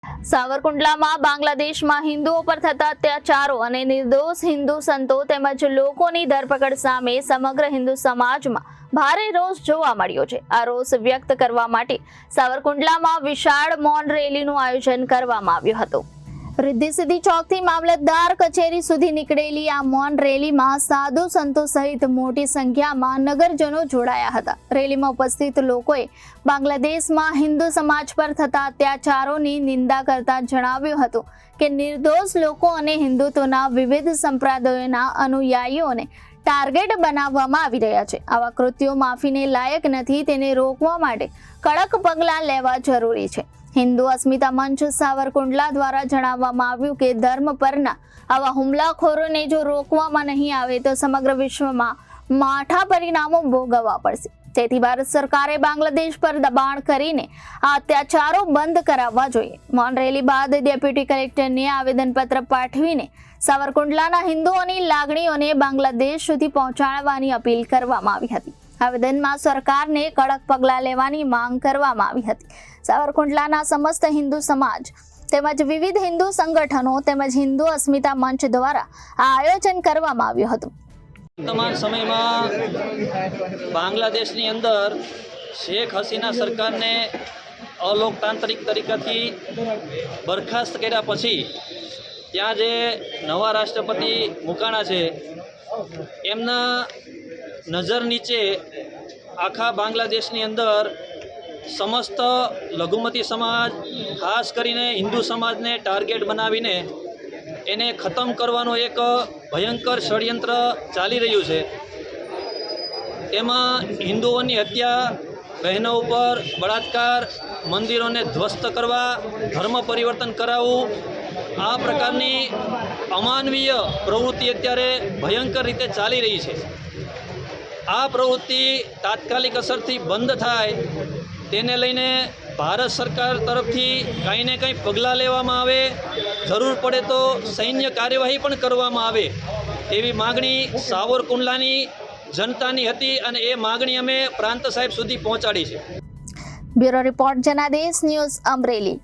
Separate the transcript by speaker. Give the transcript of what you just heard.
Speaker 1: સાવરકુંડલામાં બાંગ્લાદેશમાં હિન્દુઓ પર થતા અત્યાચારો અને નિર્દોષ હિન્દુ સંતો તેમજ લોકોની ધરપકડ સામે સમગ્ર હિન્દુ સમાજમાં ભારે રોષ જોવા મળ્યો છે। આ રોષ વ્યક્ત કરવા માટે સાવરકુંડલામાં વિશાળ મૌન રેલીનું આયોજન કરવામાં આવ્યું હતું। रिद्धि सिद्धि चौक थी मामलतदार कचेरी सुधी निकळेली आ मौन रेली में साधु संतो सहित मोटी संख्या में नगरजनों जोड़ाया हता। रेली में उपस्थित लोकोए बांग्लादेश में हिंदू समाज पर थता अत्याचारों की निंदा करता जणाव्युं हतुं के निर्दोष लोको अने हिंदुत्वना विविध संप्रदायोना अनुयायीओने टार्गेट बनाववामां आवी रह्या छे। आवा कृत्यो माफीने लायक नथी, तेने रोकवा माटे कड़क पगलां लेवा जरूरी छे। हिंदू अस्मिता मंच सावरकुंडला द्वारा जणाववामां આવ્યું કે ધર્મ પરના આવા હુમલાખોરોને જો રોકવામાં નહીં આવે તો સમગ્ર વિશ્વમાં માઠા પરિણામો ભોગવવા પડશે। તેથી ભારત સરકારે બાંગ્લાદેશ પર દબાણ કરીને આ અત્યાચારો બંધ કરાવવા જોઈએ। મૌન રેલી બાદ ડેપ્યુટી કલેક્ટરને આવેદનપત્ર પાઠવીને સાવરકુંડલાના હિન્દુઓની લાગણીઓને બાંગ્લાદેશ સુધી પહોંચાડવાની અપીલ કરવામાં આવી હતી। આવેદનમાં સરકારને કડક પગલાં લેવાની માંગ કરવામાં આવી હતી। સાવરકુંડલાના સમસ્ત હિન્દુ સમાજ તેમજ વિવિધ હિન્દુ સંગઠનો તેમજ હિન્દુ અસ્મિતા મંચ દ્વારા આ આયોજન કરવામાં આવ્યું હતું।
Speaker 2: वर्तमान समय में बांग्लादेश ની અંદર शेख हसीना सरकार ने अलोकतांत्रिक तरीका थी बरखास्त कर्या पछी त्यां जे नवा राष्ट्रपति मुकाणा छे एमना नजर नीचे आखा बांग्लादेश ની અંદર समस्त लघुमती समाज खास करीने हिंदू समाज ने टार्गेट बनावीने एने खत्म करवानो एक भयंकर षड्यंत्र चाली रह्युं छे। एमां हिंदुओनी हत्या, बहनों पर बलात्कार, मंदिरों ने ध्वस्त करवा, धर्म परिवर्तन करावुं, आ प्रकारनी अमानवीय प्रवृत्ति अत्यारे भयंकर रीते चाली रही है। आ प्रवृत्ति तात्कालिक असरथी बंद थाय तेने लईने भारत सरकार तरफथी कांई ने कांई पगलां लेवामां आवे, जरूर पड़े तो सैन्य कार्यवाही पण करवामां आवे एवी मागणी सावरकुंडलानी जनतानी हती अने ए मागणी अमे प्रांत साहेब सुधी पहोंचाडी छे।
Speaker 1: ब्यूरो रिपोर्ट जनादेश न्यूज़ अमरेली।